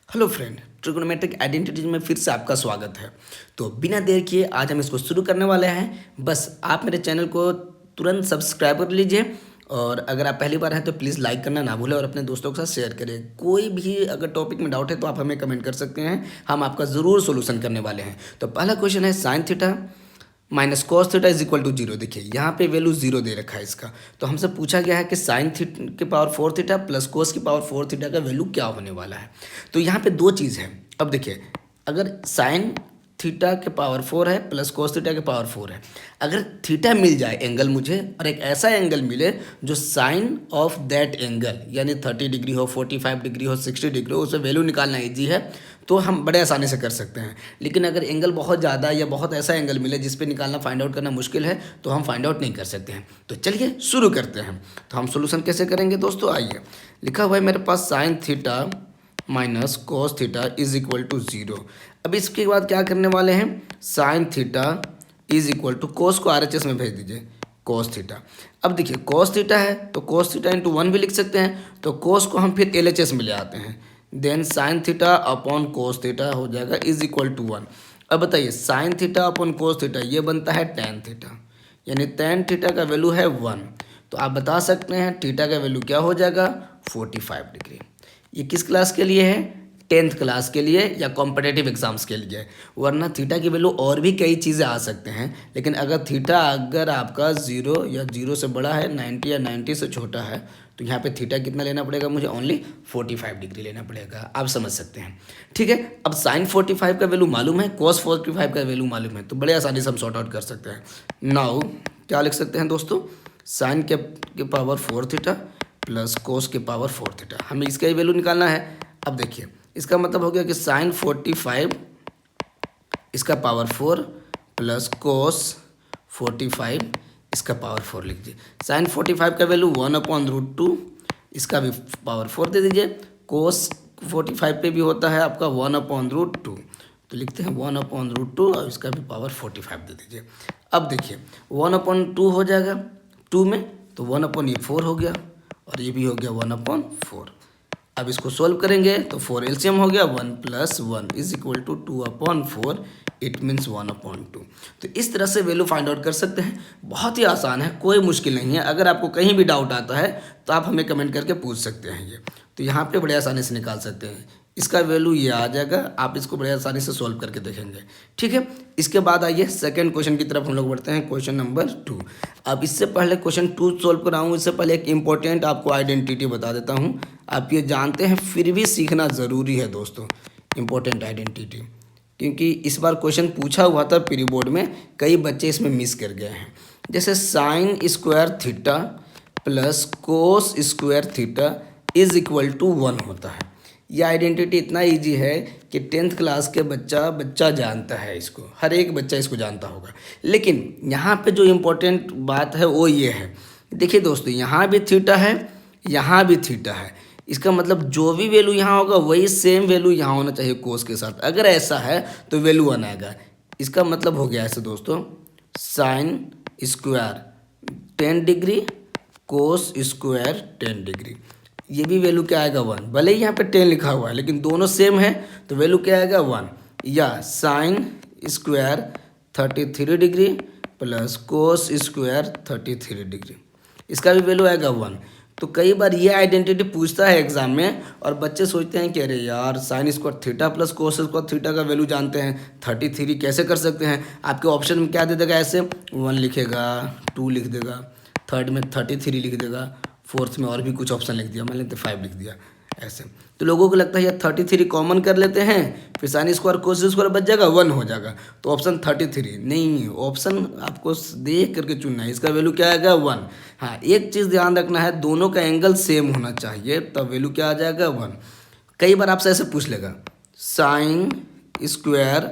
Hello friend, trigonometric identities में फिर से आपका स्वागत है। तो बिना देर किए आज हम इसको शुरू करने वाले हैं। बस आप मेरे चैनल को तुरंत सब्सक्राइब कर लीजिए और अगर आप पहली बार हैं तो प्लीज़ लाइक करना ना भूलें और अपने दोस्तों के साथ शेयर करें। कोई भी अगर टॉपिक में डाउट है तो आप हमें कमेंट कर सकते हैं, हम आपका ज़रूर सोल्यूशन करने वाले हैं। तो पहला क्वेश्चन है sine theta minus cos theta is equal to zero. देखिए यहाँ पे वैल्यू जीरो दे रखा है इसका। तो हमसे पूछा गया है कि साइन थीटा की पावर फोर थीटा प्लस कोस की पावर फोर थीटा का वैल्यू क्या होने वाला है। तो यहाँ पे दो चीज़ है। अब देखिए, अगर साइन थीटा के पावर फोर है प्लस कोस थीटा के पावर फोर है, अगर थीटा मिल जाए एंगल मुझे और एक ऐसा एंगल मिले जो साइन ऑफ दैट एंगल यानी 30 डिग्री हो, 45 डिग्री हो, 60 डिग्री हो, उससे वैल्यू निकालना ईजी है तो हम बड़े आसानी से कर सकते हैं। लेकिन अगर एंगल बहुत ज़्यादा या बहुत ऐसा एंगल मिले जिस पे निकालना फाइंड आउट करना मुश्किल है तो हम फाइंड आउट नहीं कर सकते हैं। तो चलिए शुरू करते हैं। तो हम सोल्यूशन कैसे करेंगे दोस्तों, आइए। लिखा हुआ है मेरे पास sine theta minus cos theta is equal to zero. अब इसके बाद क्या करने वाले हैं, sine theta is equal to cos को RHS में भेज दीजिए, कोस थीटा। अब देखिए कोस थीटा है तो कोस थीटा इंटू वन भी लिख सकते हैं, तो कोस को हम फिर LHS में ले आते हैं, then sine theta upon cos theta हो जाएगा इज इक्वल टू वन। अब बताइए sine theta upon cos theta ये बनता है टेन थीटा, यानी टेन थीटा का वैल्यू है वन। तो आप बता सकते हैं थीटा का वैल्यू क्या हो जाएगा, 45 डिग्री। ये किस क्लास के लिए है, 10th क्लास के लिए या कॉम्पिटेटिव एग्जाम्स के लिए। वरना थीटा की वैल्यू और भी कई चीज़ें आ सकते हैं, लेकिन अगर थीटा अगर आपका जीरो या जीरो से बड़ा है, 90 या 90 से छोटा है, तो यहाँ पे थीटा कितना लेना पड़ेगा मुझे, ओनली 45 डिग्री लेना पड़ेगा। आप समझ सकते हैं, ठीक है। अब साइन 45 का वैल्यू मालूम है, कॉस 45 का वैल्यू मालूम है, तो बड़े आसानी से हम सॉर्ट आउट कर सकते हैं। नाउ क्या लिख सकते हैं दोस्तों, साइन के पावर फोर थीटा प्लस कोस के पावर फोर थीटा, हमें इसका ही वैल्यू निकालना है। अब देखिए इसका मतलब हो गया कि साइन 45 इसका पावर फोर प्लस कोस 45 इसका पावर फोर लिख दीजिए। साइन 45 का वैल्यू 1/√2, इसका भी पावर फोर दे दीजिए। कोस 45 पे भी होता है आपका 1/√2, तो लिखते हैं 1/√2 और इसका भी पावर 45 दे दीजिए। अब देखिए 1/2 हो जाएगा 2 में, तो 1/4 हो गया और ये भी हो गया 1/4। अब इसको सोल्व करेंगे तो 4 एलसीएम हो गया, 1 + 1 is equal to 2/4, it means 1/2। तो इस तरह से वैल्यू फाइंड आउट कर सकते हैं। बहुत ही आसान है, कोई मुश्किल नहीं है। अगर आपको कहीं भी डाउट आता है तो आप हमें कमेंट करके पूछ सकते हैं। ये तो यहाँ पे बड़े आसानी से निकाल सकते हैं। इसका वैल्यू ये आ जाएगा, आप इसको बड़े आसानी से सॉल्व करके देखेंगे, ठीक है। इसके बाद आइए सेकंड क्वेश्चन की तरफ हम लोग बढ़ते हैं, क्वेश्चन नंबर 2। अब इससे पहले क्वेश्चन 2 सॉल्व कराऊँ इससे पहले एक इंपॉर्टेंट आपको आइडेंटिटी बता देता हूँ। आप ये जानते हैं फिर भी सीखना ज़रूरी है दोस्तों, इंपॉर्टेंट आइडेंटिटी, क्योंकि इस बार क्वेश्चन पूछा हुआ था प्री बोर्ड में, कई बच्चे इसमें मिस कर गए हैं। जैसे sine square theta plus cos square theta is equal to 1 होता है। यह आइडेंटिटी इतना इजी है कि 10th क्लास के बच्चा जानता है इसको, हर एक बच्चा इसको जानता होगा। लेकिन यहाँ पे जो इम्पोर्टेंट बात है वो ये है, देखिए दोस्तों यहाँ भी थीटा है, यहाँ भी थीटा है। इसका मतलब जो भी वैल्यू यहाँ होगा वही सेम वैल्यू यहाँ होना चाहिए कोस के साथ। अगर ऐसा है तो वैल्यू 1 आएगा। इसका मतलब हो गया ऐसे दोस्तों, sine square 10 degree cos square 10 degree, ये भी वैल्यू क्या आएगा 1। भले ही यहाँ पे 10 लिखा हुआ है लेकिन दोनों सेम है तो वैल्यू क्या आएगा 1। या sine square 33 degree plus cos square 33 degree, इसका भी वैल्यू आएगा 1। तो कई बार ये आइडेंटिटी पूछता है एग्जाम में और बच्चे सोचते हैं कि अरे यार sign square theta plus cos square theta का वैल्यू जानते हैं, 33 कैसे कर सकते हैं। आपके ऑप्शन में क्या दे देगा, ऐसे 1 लिखेगा, 2 लिख देगा, थर्ड में 33 लिख देगा, फोर्थ में और भी कुछ ऑप्शन लिख दिया, मैंने तो 5 लिख दिया ऐसे। तो लोगों को लगता है यार 33 कॉमन कर लेते हैं, फिर साइन स्क्वायर कोस स्क्वायर बच जाएगा, 1 हो जाएगा, तो ऑप्शन 33 नहीं, ऑप्शन आपको देख करके चुनना है। इसका वैल्यू क्या आएगा 1। हाँ एक चीज़ ध्यान रखना है, दोनों का एंगल सेम होना चाहिए तब वैल्यू क्या आ जाएगा 1। कई बार आपसे ऐसे पूछ लेगा, sine square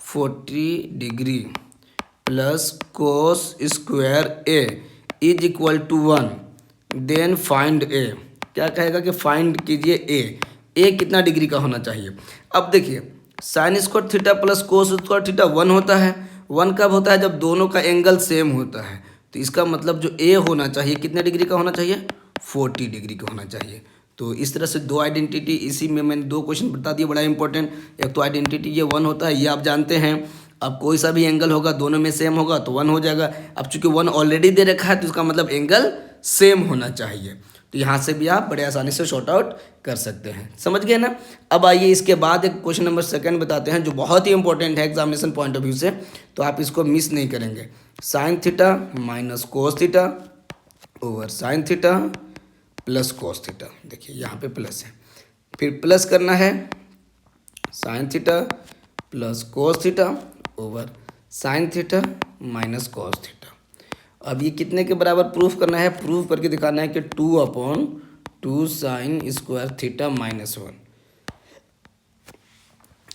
40 degree plus cos square A is equal to 1, then find A. क्या कहेगा कि फाइंड कीजिए ए कितना डिग्री का होना चाहिए। अब देखिए sign square theta plus cos square theta 1 होता है। 1 कब होता है, जब दोनों का एंगल सेम होता है। तो इसका मतलब जो ए होना चाहिए कितने डिग्री का होना चाहिए, 40 डिग्री का होना चाहिए। तो इस तरह से दो आइडेंटिटी, इसी में मैंने दो क्वेश्चन बता दिए बड़ा इंपॉर्टेंट। एक तो आइडेंटिटी ये 1 होता है, ये आप जानते हैं। अब कोई सा भी एंगल होगा दोनों में सेम होगा तो 1 हो जाएगा। अब चूंकि 1 ऑलरेडी दे रखा है तो इसका मतलब एंगल सेम होना चाहिए। तो यहाँ से भी आप बड़े आसानी से शॉर्ट आउट कर सकते हैं। समझ गए ना। अब आइए इसके बाद एक क्वेश्चन नंबर 2 बताते हैं जो बहुत ही इंपॉर्टेंट है एग्जामिनेशन पॉइंट ऑफ व्यू से, तो आप इसको मिस नहीं करेंगे। Sign theta minus cos theta over sine theta plus cos theta. देखिए यहाँ पे प्लस है, फिर प्लस करना है sine theta plus cos theta over sine theta minus cos theta. अब ये कितने के बराबर प्रूफ करना है, प्रूफ करके दिखाना है कि 2/2 साइन स्क्वायर थीटा माइनस 1।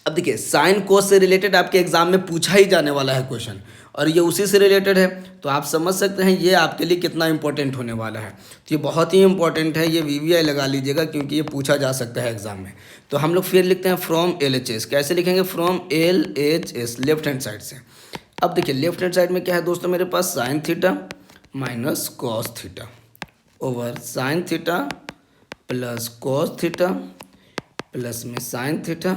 अब देखिए साइन कोस से रिलेटेड आपके एग्जाम में पूछा ही जाने वाला है क्वेश्चन, और ये उसी से रिलेटेड है, तो आप समझ सकते हैं ये आपके लिए कितना इंपॉर्टेंट होने वाला है। तो ये बहुत ही इंपॉर्टेंट है, ये वीवीआई लगा लीजिएगा क्योंकि ये पूछा जा सकता है एग्जाम में। तो हम लोग फिर लिखते हैं फ्रॉम LHS। कैसे लिखेंगे, from LHS left hand side से। अब देखिए लेफ्ट हैंड साइड में क्या है दोस्तों, मेरे पास sine theta minus cos theta over sine theta plus cos theta plus में sine theta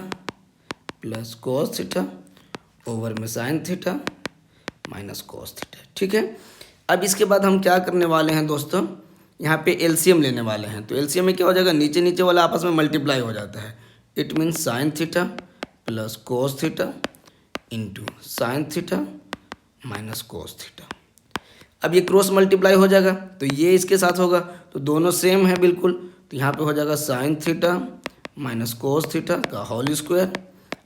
plus cos theta over में sine theta minus cos theta. ठीक है। अब इसके बाद हम क्या करने वाले हैं दोस्तों, यहाँ पे एलसीएम लेने वाले हैं। तो एलसीएम में क्या हो जाएगा, नीचे नीचे वाला आपस में मल्टीप्लाई हो जाता है। It means sign theta plus cos theta into sine theta minus cos theta. अब ये क्रॉस मल्टीप्लाई हो जाएगा तो ये इसके साथ होगा, तो दोनों सेम है बिल्कुल। तो यहाँ पे हो जाएगा sine theta minus cos theta का होल स्क्वायर,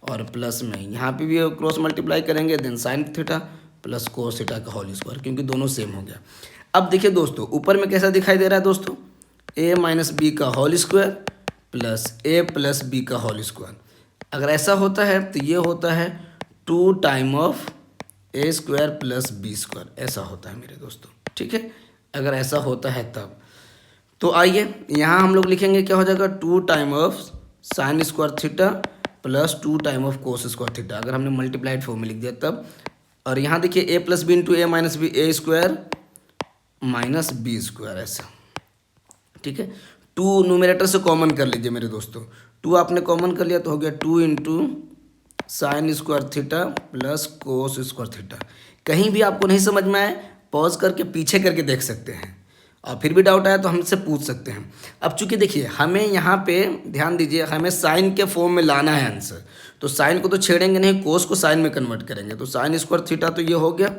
और प्लस में यहाँ पे भी क्रॉस मल्टीप्लाई करेंगे then sine theta plus cos theta का होल स्क्वायर, क्योंकि दोनों सेम हो गया। अब देखिए दोस्तों ऊपर में कैसा दिखाई दे रहा है दोस्तों, a माइनस बी का whole square plus a plus B का होल स्क्वायर। अगर ऐसा होता है तो ये होता है 2 time of a square plus B square, ऐसा होता है मेरे दोस्तों। ठीक है, अगर ऐसा होता है तब तो आइए यहाँ हम लोग लिखेंगे क्या हो जाएगा 2 time of sine square theta plus 2 time of cos square theta, अगर हमने मल्टीप्लाइड फॉर्म में लिख दिया तब। और यहाँ देखिए a plus B into A minus B, A square minus B square, ऐसा। ठीक है, 2 न्यूमरेटर से कॉमन कर लीजिए मेरे दोस्तों, 2 आपने कॉमन कर लिया तो हो गया 2 into sine square theta plus cos square theta. कहीं भी आपको नहीं समझ में आए पॉज करके पीछे करके देख सकते हैं, और फिर भी डाउट आया तो हमसे पूछ सकते हैं। अब चूंकि देखिए हमें यहाँ पे ध्यान दीजिए, हमें साइन के फॉर्म में लाना है आंसर, तो साइन को तो छेड़ेंगे नहीं, कोस को साइन में कन्वर्ट करेंगे। तो साइन स्क्वायर थीटा तो ये हो गया,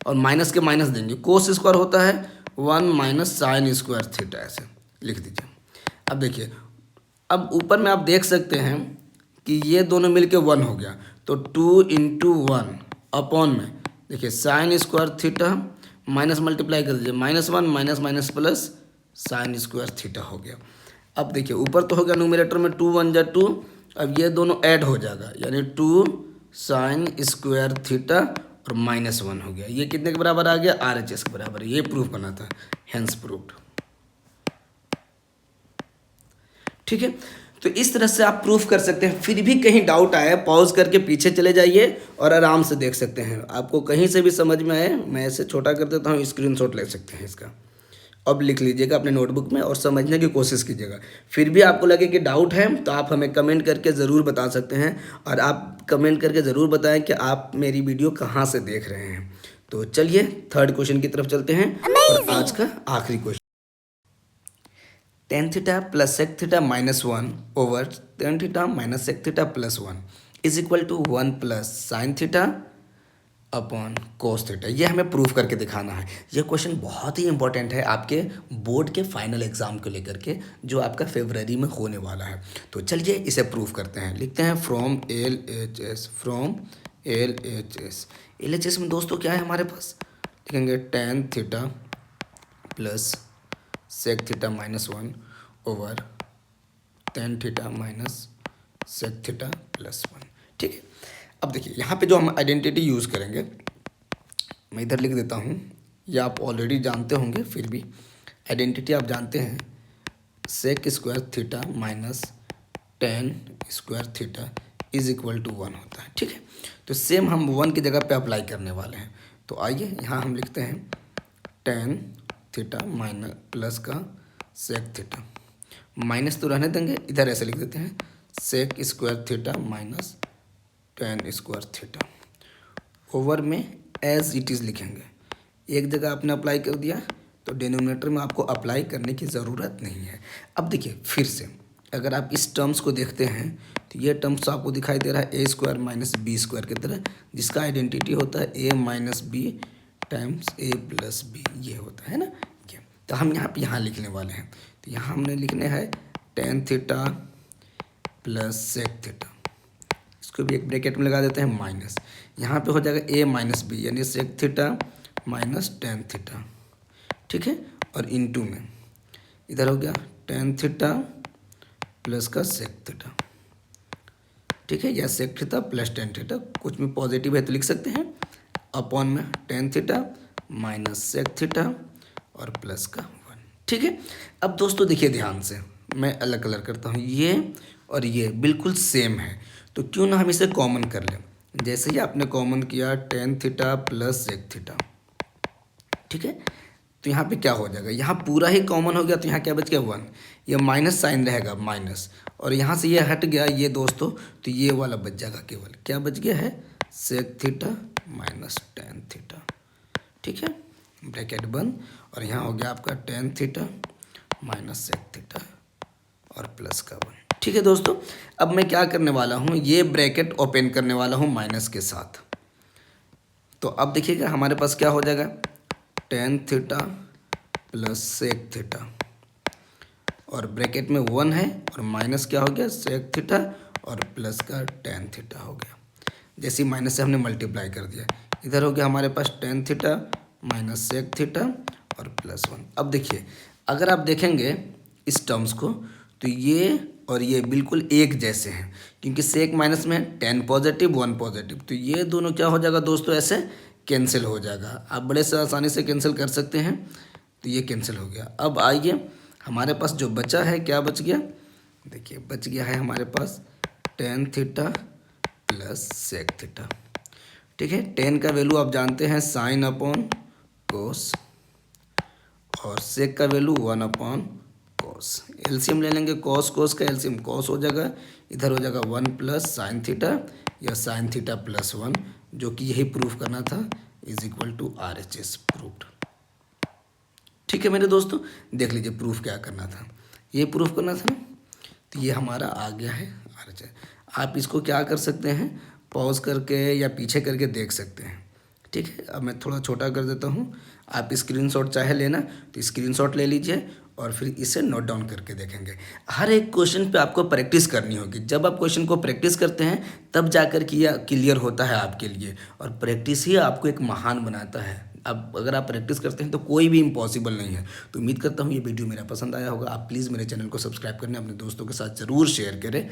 और माइनस के माइनस देंगे, कोस स्क्वायर होता है 1 माइनस साइन स्क्वायर थीटा, ऐसे लिख दीजिए। अब देखिए अब ऊपर में आप देख सकते हैं कि ये दोनों मिलके 1 हो गया, तो 2 इंटू 1 अपॉन में देखिए sign square theta minus multiply कर दीजिए, -1 minus minus plus sign square theta हो गया। अब देखिए ऊपर तो हो गया न्यूमरेटर में 2 1 जा 2, अब ये दोनों ऐड हो जाएगा यानी 2 साइन स्क्वायर थीटा और -1 हो गया। ये कितने के बराबर आ गया, RHS के बराबर। ये प्रूफ करना था, हेंस प्रूव्ड। ठीक है, तो इस तरह से आप प्रूफ कर सकते हैं। फिर भी कहीं डाउट आए पॉज करके पीछे चले जाइए और आराम से देख सकते हैं। आपको कहीं से भी समझ में आए, मैं ऐसे छोटा कर देता हूँ, स्क्रीनशॉट ले सकते हैं इसका। अब लिख लीजिएगा अपने नोटबुक में और समझने की कोशिश कीजिएगा। फिर भी आपको लगे कि डाउट है तो आप हमें कमेंट करके ज़रूर बता सकते हैं, और आप कमेंट करके ज़रूर बताएं कि आप मेरी वीडियो कहाँ से देख रहे हैं। तो चलिए 3rd क्वेश्चन की तरफ चलते हैं, और आज का आखिरी question. tan theta plus sec theta -1 over tan theta minus sec theta plus 1 is equal to 1 plus sine theta upon cos theta. ये हमें प्रूफ करके दिखाना है। ये क्वेश्चन बहुत ही इंपॉर्टेंट है आपके बोर्ड के फाइनल एग्जाम को लेकर के, जो आपका फरवरी में होने वाला है। तो चलिए इसे प्रूफ करते हैं। लिखते हैं from LHS, from LHS। LHS में दोस्तों क्या है हमारे पास, लिखेंगे tan theta plus sec theta -1 over tan theta minus sec theta plus 1। ठीक है, अब देखिए यहाँ पे जो हम आइडेंटिटी यूज़ करेंगे, मैं इधर लिख देता हूँ, ये आप ऑलरेडी जानते होंगे, फिर भी आइडेंटिटी आप जानते हैं, sec square theta minus tan square theta is equal to 1 होता है। ठीक है, तो सेम हम 1 की जगह पे अप्लाई करने वाले हैं। तो आइए यहाँ हम लिखते हैं tan थीटा माइनस प्लस का सेक थीटा माइनस तो रहने देंगे, इधर ऐसे लिख देते हैं sec square theta minus tan square theta. Over में एज इट इज़ लिखेंगे। एक जगह आपने अप्लाई कर दिया तो डिनोमिनेटर में आपको अप्लाई करने की ज़रूरत नहीं है। अब देखिए फिर से अगर आप इस टर्म्स को देखते हैं तो ये टर्म्स आपको दिखाई दे रहा है ए स्क्वायर माइनस बी स्क्वायर की तरह, जिसका आइडेंटिटी होता है ए माइनस बी टाइम्स ए प्लस बी, ये होता है ना ये। तो हम यहाँ लिखने वाले हैं, तो यहाँ हमने लिखने हैं tan theta plus sec theta, इसको भी एक ब्रैकेट में लगा देते हैं माइनस, यहाँ पे हो जाएगा ए माइनस बी यानी sec theta minus tan theta, ठीक है। और इनटू में इधर हो गया टेन थीटा प्लस का सेक थीटा, ठीक है, या sec theta plus tan theta, कुछ में पॉजिटिव है तो लिख सकते हैं, अपॉन में tan theta minus sec theta और प्लस का वन, ठीक है। अब दोस्तों देखिए ध्यान से, मैं अलग कलर करता हूँ, ये और ये बिल्कुल सेम है, तो क्यों ना हम इसे कॉमन कर लें। जैसे ही आपने कॉमन किया tan theta plus sec theta, ठीक है, तो यहाँ पे क्या हो जाएगा, यहाँ पूरा ही कॉमन हो गया, तो यहाँ क्या बच गया वन, ये माइनस साइन रहेगा माइनस, और यहाँ से ये हट गया ये दोस्तों, तो ये वाला बच जाएगा, केवल क्या बच गया है sec theta minus tan theta, ठीक है, ब्रैकेट बंद, और यहाँ हो गया आपका tan theta minus sec theta और प्लस का वन, ठीक है दोस्तों। अब मैं क्या करने वाला हूँ, ये ब्रैकेट ओपन करने वाला हूँ माइनस के साथ, तो अब देखिएगा हमारे पास क्या हो जाएगा tan theta plus sec theta, और ब्रैकेट में वन है और माइनस क्या हो गया सेक थीटा और प्लस का टेन थीटा हो गया। जैसे माइनस से हमने मल्टीप्लाई कर दिया, इधर हो गया हमारे पास tan theta minus sec theta और प्लस वन। अब देखिए अगर आप देखेंगे इस टर्म्स को तो ये और ये बिल्कुल एक जैसे हैं, क्योंकि सेक माइनस में टेन पॉजिटिव वन पॉजिटिव, तो ये दोनों क्या हो जाएगा दोस्तों ऐसे कैंसिल हो जाएगा, आप बड़े से आसानी से कैंसिल कर सकते हैं, तो ये कैंसिल हो गया। अब आइए हमारे पास जो बचा है क्या बच गया, देखिए बच गया है हमारे पास tan theta plus sec theta, ठीक है। टेन का वैल्यू आप जानते हैं साइन अपॉन कोस, और सेक का वैल्यू वन अपॉन कोस, एलसीएम ले लेंगे, कोस कोस का एलसीएम कोस हो जाएगा, इधर हो जाएगा वन प्लस साइन थीटा या साइन थीटा प्लस वन, जो कि यही प्रूफ करना था, is equal to R H S proofed, ठीक है मेरे दोस्तों। देख लीजिए प्रूफ क्या करना था, ये प्रूफ करना था ना, तो ये हमारा आ गया है आर एच एस। आप इसको क्या कर सकते हैं पॉज करके या पीछे करके देख सकते हैं, ठीक है। अब मैं थोड़ा छोटा कर देता हूँ, आप स्क्रीनशॉट चाहे लेना तो स्क्रीनशॉट ले लीजिए और फिर इसे नोट डाउन करके देखेंगे। हर एक क्वेश्चन पे आपको प्रैक्टिस करनी होगी, जब आप क्वेश्चन को प्रैक्टिस करते हैं तब जाकर कि यह क्लियर होता है आपके लिए, और प्रैक्टिस ही आपको एक महान बनाता है। अब अगर आप प्रैक्टिस करते हैं तो कोई भी इम्पॉसिबल नहीं है। तो उम्मीद करता हूँ ये वीडियो मेरा पसंद आया होगा, आप प्लीज़ मेरे चैनल को सब्सक्राइब करना, अपने दोस्तों के साथ ज़रूर शेयर करें।